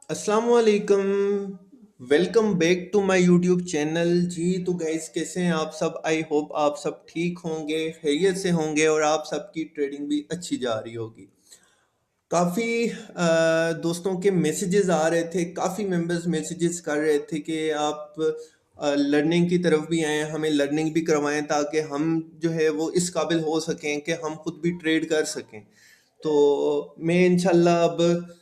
अस्सलाम वालेकुम। Welcome back to my YouTube channel. जी तो गाइस, कैसे हैं आप सब? आई होप आप सब ठीक होंगे, खैरियत से होंगे और आप सबकी ट्रेडिंग भी अच्छी जा रही होगी। काफ़ी दोस्तों के मैसेजेस आ रहे थे, काफ़ी मेंबर्स मैसेजेस कर रहे थे कि आप लर्निंग की तरफ भी आएँ, हमें लर्निंग भी करवाएं ताकि हम जो है वो इस काबिल हो सकें कि हम खुद भी ट्रेड कर सकें। तो मैं इंशाल्लाह अब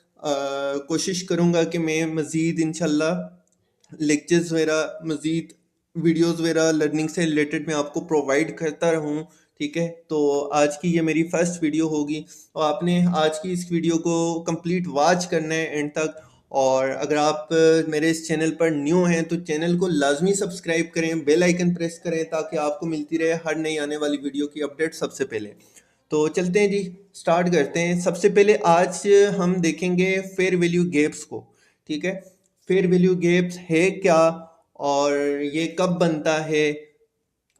कोशिश करूँगा कि मैं मज़ीद इंशाल्लाह लेक्चर्स वगैरह, मज़ीद वीडियोस वगैरह लर्निंग से रिलेटेड मैं आपको प्रोवाइड करता रहूँ। ठीक है, तो आज की ये मेरी फर्स्ट वीडियो होगी और आपने आज की इस वीडियो को कंप्लीट वॉच करना है एंड तक। और अगर आप मेरे इस चैनल पर न्यू हैं तो चैनल को लाजमी सब्सक्राइब करें, बेल आइकन प्रेस करें ताकि आपको मिलती रहे हर नई आने वाली वीडियो की अपडेट सबसे पहले। तो चलते हैं जी, स्टार्ट करते हैं। सबसे पहले आज हम देखेंगे फेयर वैल्यू गैप्स को। ठीक है, फेयर वैल्यू गैप्स है क्या और ये कब बनता है,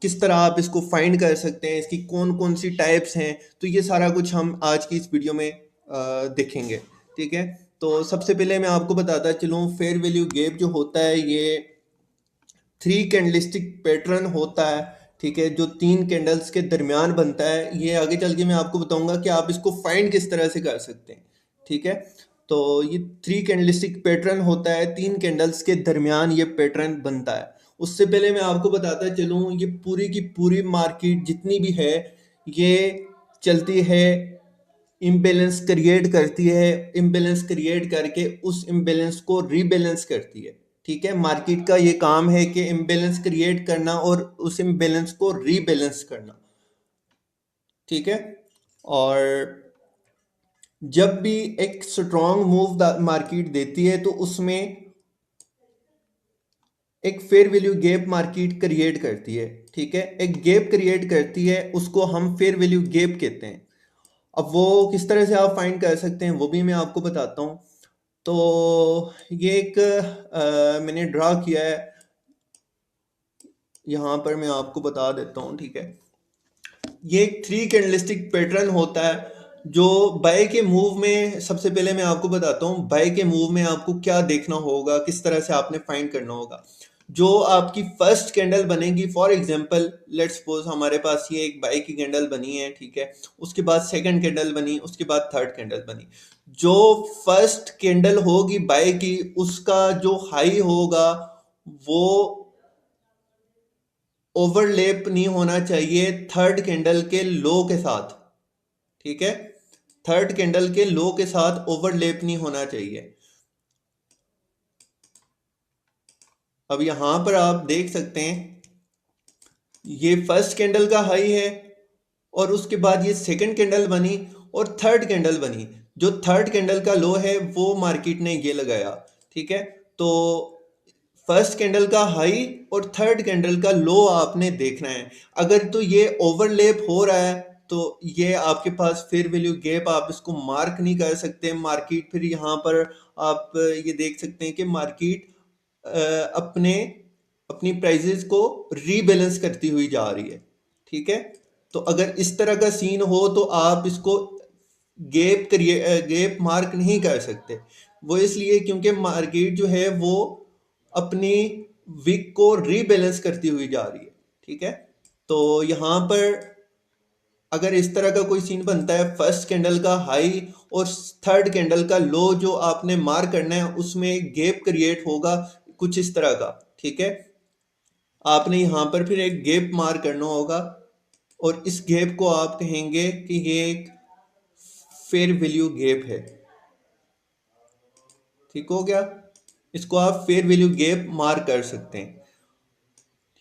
किस तरह आप इसको फाइंड कर सकते हैं, इसकी कौन कौन सी टाइप्स हैं, तो ये सारा कुछ हम आज की इस वीडियो में देखेंगे। ठीक है, तो सबसे पहले मैं आपको बताता चलूँ, फेयर वैल्यू गैप जो होता है ये 3 कैंडलस्टिक पैटर्न होता है। ठीक है, जो 3 कैंडल्स के दरमियान बनता है। ये आगे चल के मैं आपको बताऊंगा कि आप इसको फाइंड किस तरह से कर सकते हैं। ठीक है, तो ये 3 कैंडलस्टिक पैटर्न होता है, 3 कैंडल्स के दरमियान ये पैटर्न बनता है। उससे पहले मैं आपको बताता चलूँ, ये पूरी की पूरी मार्केट जितनी भी है ये चलती है, इम्बेलेंस क्रिएट करती है, इम्बेलेंस क्रिएट करके उस इम्बेलेंस को रीबैलेंस करती है। ठीक है, मार्केट का ये काम है कि इम्बेलेंस क्रिएट करना और उस इम्बेलेंस को रीबैलेंस करना। ठीक है, और जब भी एक स्ट्रॉन्ग मूव मार्केट देती है तो उसमें एक fair value gap market create करती है। ठीक है, एक गैप क्रिएट करती है, उसको हम फेयर वैल्यू गैप कहते हैं। अब वो किस तरह से आप फाइंड कर सकते हैं वो भी मैं आपको बताता हूँ। तो ये एक मैंने ड्रा किया है, यहाँ पर मैं आपको बता देता हूँ। ठीक है, ये एक 3 कैंडलस्टिक पैटर्न होता है जो बाय के मूव में, सबसे पहले मैं आपको बताता हूँ बाय के मूव में आपको क्या देखना होगा, किस तरह से आपने फाइंड करना होगा। जो आपकी फर्स्ट कैंडल बनेगी, फॉर एग्जांपल लेट्स सपोज हमारे पास ये एक बाय की कैंडल बनी है। ठीक है, उसके बाद सेकंड कैंडल बनी, उसके बाद थर्ड कैंडल बनी। जो फर्स्ट कैंडल होगी बाय की, उसका जो हाई होगा वो ओवरलैप नहीं होना चाहिए थर्ड कैंडल के लो के साथ। ठीक है, थर्ड कैंडल के लो के साथ ओवरलैप नहीं होना चाहिए। अब यहां पर आप देख सकते हैं, ये फर्स्ट कैंडल का हाई है और उसके बाद ये सेकंड कैंडल बनी और थर्ड कैंडल बनी। जो थर्ड कैंडल का लो है वो मार्केट ने ये लगाया। ठीक है, तो फर्स्ट कैंडल का हाई और थर्ड कैंडल का लो आपने देखना है। अगर तो ये ओवरलैप हो रहा है तो ये आपके पास फेयर वैल्यू गैप, आप इसको मार्क नहीं कर सकते। मार्केट फिर यहाँ पर आप ये देख सकते हैं कि मार्केट अपने अपनी प्राइजेस को रीबैलेंस करती हुई जा रही है। ठीक है, तो अगर इस तरह का सीन हो तो आप इसको गैप मार्क नहीं कर सकते। वो इसलिए क्योंकि मार्केट जो है वो अपनी विक को रीबैलेंस करती हुई जा रही है। ठीक है, तो यहाँ पर अगर इस तरह का कोई सीन बनता है, फर्स्ट कैंडल का हाई और थर्ड कैंडल का लो जो आपने मार्क करना है, उसमें एक गैप क्रिएट होगा कुछ इस तरह का। ठीक है, आपने यहाँ पर फिर एक गैप मार्क करना होगा और इस गैप को आप कहेंगे कि ये एक फेयर वैल्यू गैप है। ठीक हो गया, इसको आप फेयर वैल्यू गैप मार्क कर सकते हैं।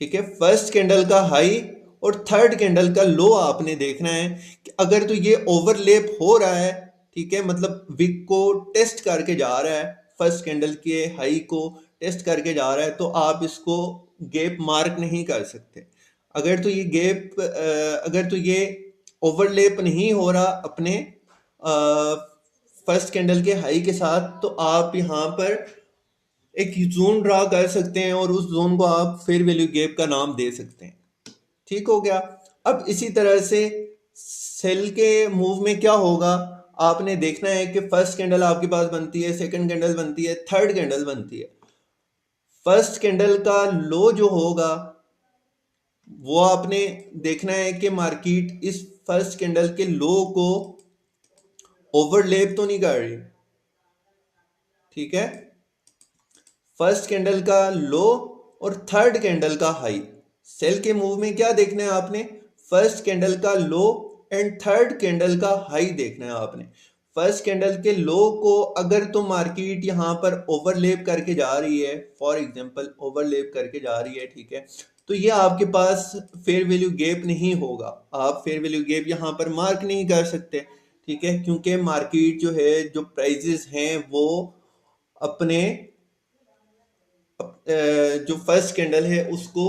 ठीक है, फर्स्ट कैंडल का हाई और थर्ड कैंडल का लो आपने देखना है कि अगर तो ये ओवरलैप हो रहा है, ठीक है, मतलब विक को टेस्ट करके जा रहा है, फर्स्ट कैंडल के हाई को टेस्ट करके जा रहा है, तो आप इसको गैप मार्क नहीं कर सकते। अगर तो ये गैप अगर तो ये ओवरलैप नहीं हो रहा अपने फर्स्ट कैंडल के हाई के साथ, तो आप यहाँ पर एक जोन ड्रा कर सकते हैं और उस जोन को आप फेयर वैल्यू गैप का नाम दे सकते हैं। ठीक हो गया। अब इसी तरह से सेल के मूव में क्या होगा, आपने देखना है कि फर्स्ट कैंडल आपके पास बनती है, सेकंड कैंडल बनती है, थर्ड कैंडल बनती है। फर्स्ट कैंडल का लो जो होगा वो आपने देखना है कि मार्केट इस फर्स्ट कैंडल के लो को ओवरलैप तो नहीं कर रही। ठीक है, फर्स्ट कैंडल का लो और थर्ड कैंडल का हाई। सेल के मूव में क्या देखना है आपने? फर्स्ट कैंडल का लो एंड थर्ड कैंडल का हाई देखना है आपने। फर्स्ट कैंडल के लो को अगर तो मार्केट यहां पर ओवरलैप करके जा रही है, फॉर एग्जांपल ओवरलैप करके जा रही है, ठीक है, तो ये आपके पास फेयर वैल्यू गैप नहीं होगा। आप फेयर वैल्यू गैप यहां पर मार्क नहीं कर सकते, ठीक है, क्योंकि मार्केट जो है, जो प्राइजेस हैं वो अपने जो फर्स्ट कैंडल है उसको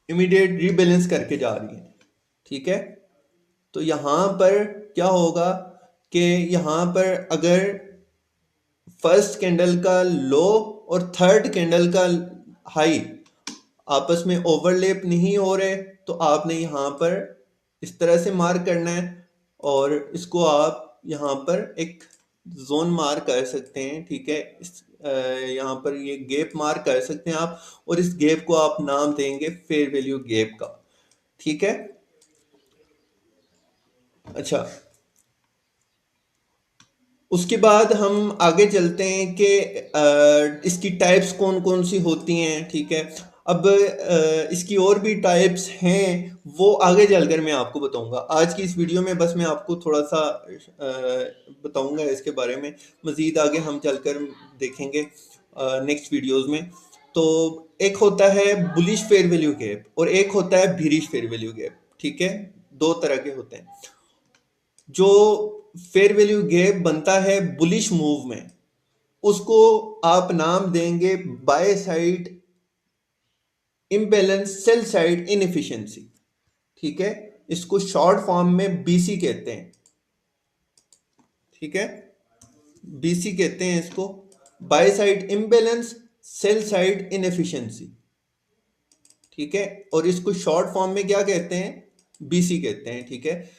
इमीडिएट रीबैलेंस करके जा रही है। ठीक है, तो यहां पर क्या होगा कि यहां पर अगर फर्स्ट कैंडल का लो और थर्ड कैंडल का हाई आपस में ओवरलैप नहीं हो रहे, तो आपने यहाँ पर इस तरह से मार्क करना है और इसको आप यहाँ पर एक जोन मार्क कर सकते हैं। ठीक है, यहाँ पर ये गैप मार्क कर सकते हैं आप, और इस गैप को आप नाम देंगे फेयर वैल्यू गैप का। ठीक है, अच्छा, उसके बाद हम आगे चलते हैं कि इसकी टाइप्स कौन कौन सी होती हैं। ठीक है, अब इसकी और भी टाइप्स हैं, वो आगे चलकर मैं आपको बताऊंगा। आज की इस वीडियो में बस मैं आपको थोड़ा सा बताऊंगा इसके बारे में, मज़ीद आगे हम चलकर देखेंगे नेक्स्ट वीडियोस में। तो एक होता है बुलिश फेयर वैल्यू गैप और एक होता है बिरिश फेयर वैल्यू गैप। ठीक है, दो तरह के होते हैं। जो फेयर वैल्यू गैप बनता है बुलिश मूव में, उसको आप नाम देंगे by side imbalance sell side inefficiency. ठीक है, इसको शॉर्ट फॉर्म में बीसी कहते हैं। ठीक है, बीसी कहते हैं इसको, by side imbalance sell side inefficiency. ठीक है, और इसको शॉर्ट फॉर्म में क्या कहते हैं? बीसी कहते हैं। ठीक है,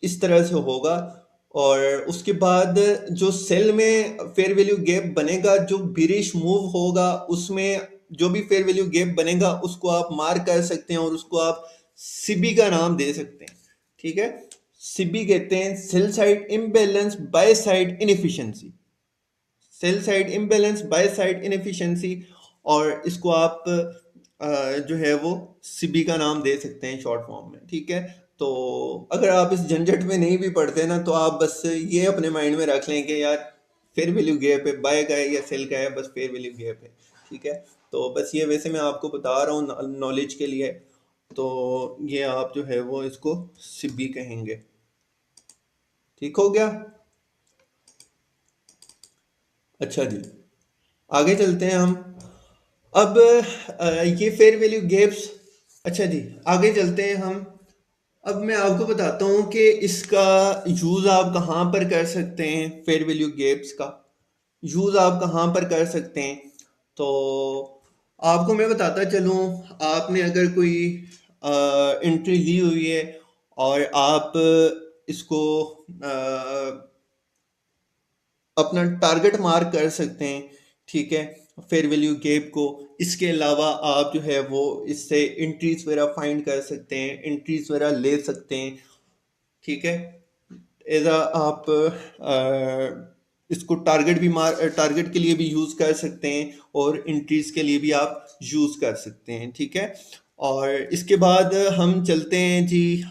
इस तरह से होगा। और उसके बाद जो सेल में फेयर वैल्यू गैप बनेगा, जो बिरिश मूव होगा, उसमें जो भी फेयर वैल्यू गैप बनेगा उसको आप मार्क कर सकते हैं और उसको आप सीबी का नाम दे सकते हैं। ठीक है, सीबी कहते हैं sell side imbalance by side inefficiency, sell side imbalance by side inefficiency, और इसको आप जो है वो सीबी का नाम दे सकते हैं शॉर्ट फॉर्म में। ठीक है, तो अगर आप इस झंझट में नहीं भी पढ़ते ना, तो आप बस ये अपने माइंड में रख लें कि यार फेयर वैल्यू गैप है, बाय का है या सेल का है, बस फेयर वैल्यू गैप है। ठीक है, तो बस ये वैसे मैं आपको बता रहा हूँ नॉलेज के लिए, तो ये आप जो है वो इसको सीबी कहेंगे। ठीक हो गया? अच्छा जी, आगे चलते हैं हम। अब ये फेयर वैल्यू गैप्स, अच्छा जी, आगे चलते हैं हम। अब मैं आपको बताता हूँ कि इसका यूज़ आप कहाँ पर कर सकते हैं। फेयर वैल्यू गैप्स का यूज़ आप कहाँ पर कर सकते हैं, तो आपको मैं बताता चलूँ। आपने अगर कोई एंट्री ली हुई है और आप इसको अपना टारगेट मार्क कर सकते हैं। ठीक है, फेयर वैल्यू गैप को। इसके अलावा आप जो है वो इससे एंट्रीज वगैरह फाइंड कर सकते हैं, एंट्रीज वगैरह ले सकते हैं। ठीक है, एजा आप इसको टारगेट भी टारगेट के लिए भी यूज़ कर सकते हैं और एंट्रीज के लिए भी आप यूज़ कर सकते हैं। ठीक है, और इसके बाद हम चलते हैं जी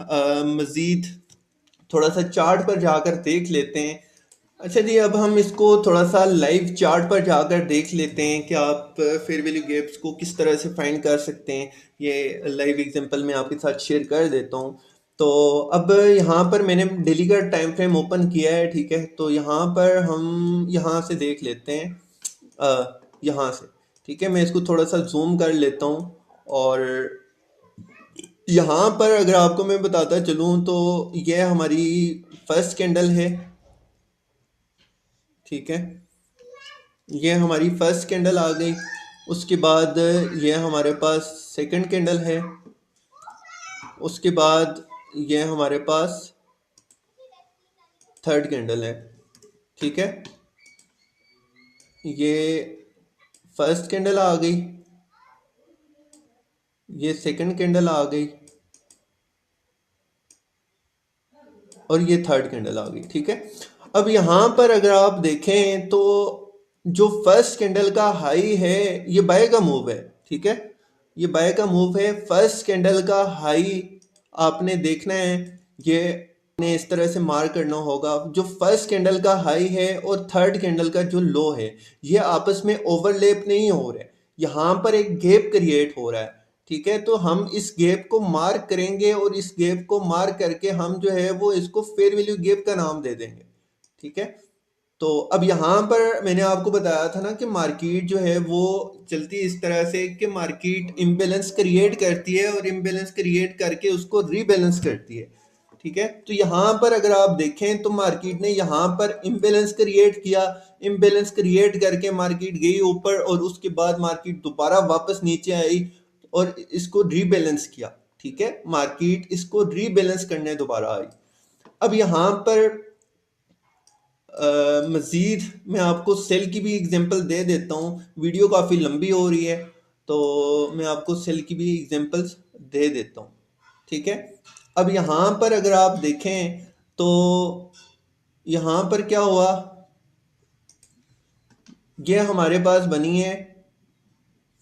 मज़ीद थोड़ा सा चार्ट पर जाकर देख लेते हैं। अच्छा जी, अब हम इसको थोड़ा सा लाइव चार्ट पर जाकर देख लेते हैं कि आप फेयर वैल्यू गैप्स को किस तरह से फाइंड कर सकते हैं। ये लाइव एग्जांपल मैं आपके साथ शेयर कर देता हूँ। तो अब यहाँ पर मैंने डेली का टाइम फ्रेम ओपन किया है। ठीक है, तो यहाँ पर हम यहाँ से देख लेते हैं, यहाँ से। ठीक है, मैं इसको थोड़ा सा जूम कर लेता हूँ, और यहाँ पर अगर आपको मैं बताता चलूँ तो ये हमारी फर्स्ट कैंडल है। ठीक है, ये हमारी फर्स्ट कैंडल आ गई। उसके बाद ये हमारे पास सेकंड कैंडल है। उसके बाद ये हमारे पास थर्ड कैंडल है, ठीक है। ये फर्स्ट कैंडल आ गई, ये सेकंड कैंडल आ गई और ये थर्ड कैंडल आ गई, ठीक है। अब यहाँ पर अगर आप देखें तो जो फर्स्ट कैंडल का हाई है ये बाय का मूव है, ठीक है। ये बाय का मूव है। फर्स्ट कैंडल का हाई आपने देखना है, ये ने इस तरह से मार्क करना होगा। जो फर्स्ट कैंडल का हाई है और थर्ड कैंडल का जो लो है ये आपस में ओवरलैप नहीं हो रहे, यहाँ पर एक गैप क्रिएट हो रहा है, ठीक है। तो हम इस गैप को मार्क करेंगे और इस गैप को मार्क करके हम जो है वो इसको फेयर वैल्यू गैप का नाम दे देंगे, ठीक है। तो अब यहाँ पर मैंने आपको बताया था ना कि मार्केट जो है वो चलती है इस तरह से कि मार्केट इम्बेलेंस क्रिएट करती है और इम्बेलेंस क्रिएट करके उसको रीबैलेंस करती है, ठीक है। तो यहाँ पर अगर आप देखें तो मार्केट ने यहाँ पर इम्बेलेंस क्रिएट किया, इम्बेलेंस क्रिएट करके मार्केट गई ऊपर और उसके बाद मार्केट दोबारा वापस नीचे आई और इसको रीबैलेंस किया, ठीक है। मार्केट इसको रीबैलेंस करने दोबारा आई। अब यहाँ पर मज़ीद मैं आपको सेल की भी एग्जांपल दे देता हूँ, वीडियो काफ़ी लंबी हो रही है तो मैं आपको सेल की भी एग्जांपल्स दे देता हूँ, ठीक है। अब यहाँ पर अगर आप देखें तो यहाँ पर क्या हुआ, ये हमारे पास बनी है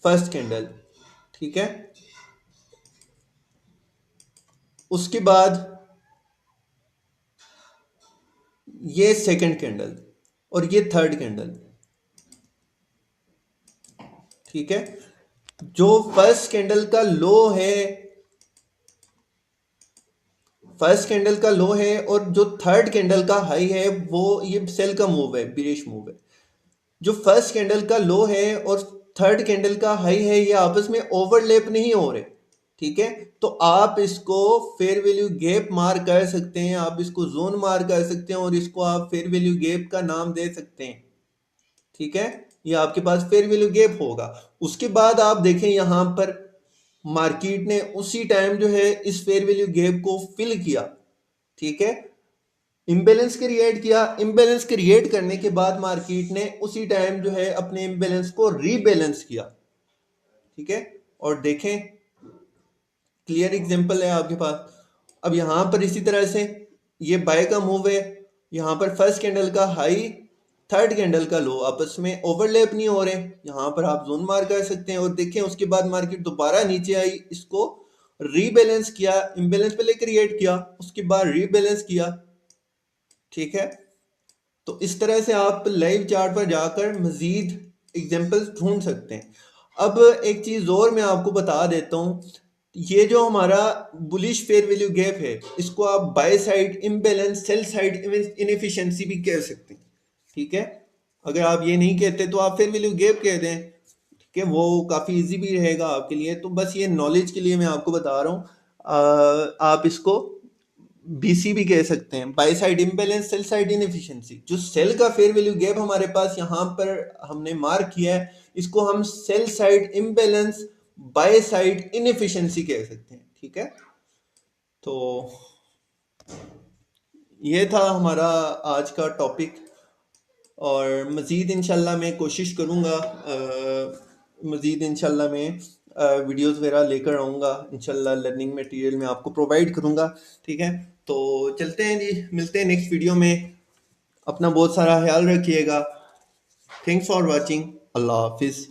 फर्स्ट कैंडल, ठीक है। उसके बाद ये सेकंड कैंडल और ये थर्ड कैंडल, ठीक है। जो फर्स्ट कैंडल का लो है, फर्स्ट कैंडल का लो है और जो थर्ड कैंडल का हाई है वो ये सेल का मूव है, बिरिश मूव है। जो फर्स्ट कैंडल का लो है और थर्ड कैंडल का हाई है ये आपस में ओवरलैप नहीं हो रहे, ठीक है। तो आप इसको फेयर वैल्यू गैप मार्क कर सकते हैं, आप इसको जोन मार्क कर सकते हैं और इसको आप फेयर वैल्यू गैप का नाम दे सकते हैं, ठीक है। ये आपके पास फेयर वैल्यू गैप होगा। उसके बाद आप देखें यहाँ पर मार्केट ने उसी टाइम जो है इस फेयर वैल्यू गैप को फिल किया, ठीक है। इम्बेलेंस क्रिएट किया, इम्बेलेंस क्रिएट करने के बाद मार्केट ने उसी टाइम जो है अपने इम्बेलेंस को रीबैलेंस किया, ठीक है। और देखें क्लियर एग्जांपल है आपके पास। अब यहाँ पर इसी तरह से ये बाय का मूव है, यहाँ पर फर्स्ट कैंडल का हाई थर्ड कैंडल का लो आपस में ओवरलैप नहीं हो रहे, यहाँ पर आप जोन मार कर सकते हैं। और देखें उसके बाद मार्केट दोबारा नीचे आई, इसको रीबैलेंस किया, इम्बेलेंस पहले क्रिएट किया उसके बाद रीबैलेंस किया, ठीक है। तो इस तरह से आप लाइव चार्ट पर जाकर मजीद एग्जांपल्स ढूंढ सकते हैं। अब एक चीज़ और मैं आपको बता देता हूँ, ये जो हमारा बुलिश फेयर वैल्यू गैप है इसको आप by side imbalance, sell side inefficiency भी कह सकते हैं, ठीक है। अगर आप ये नहीं कहते तो आप फेयर वैल्यू गैप कह दें, ठीक है, वो काफ़ी इजी भी रहेगा आपके लिए। तो बस ये नॉलेज के लिए मैं आपको बता रहा हूँ। आप इसको बीसी भी कह सकते हैं, by side imbalance, sell side inefficiency. जो सेल का फेयर वैल्यू गैप हमारे पास यहाँ पर हमने मार्क किया है इसको हम sell side imbalance, by side inefficiency कह सकते हैं, ठीक है। तो ये था हमारा आज का टॉपिक और मज़ीद इंशाल्लाह मैं कोशिश करूँगा, मज़ीद इंशाल्लाह मैं वीडियोस वगैरह लेकर आऊँगा, इंशाल्लाह लर्निंग मटेरियल में आपको प्रोवाइड करूँगा, ठीक है। तो चलते हैं जी, मिलते हैं नेक्स्ट वीडियो में। अपना बहुत सारा ख्याल रखिएगा। Thanks for watching. अल्लाह हाफिज़।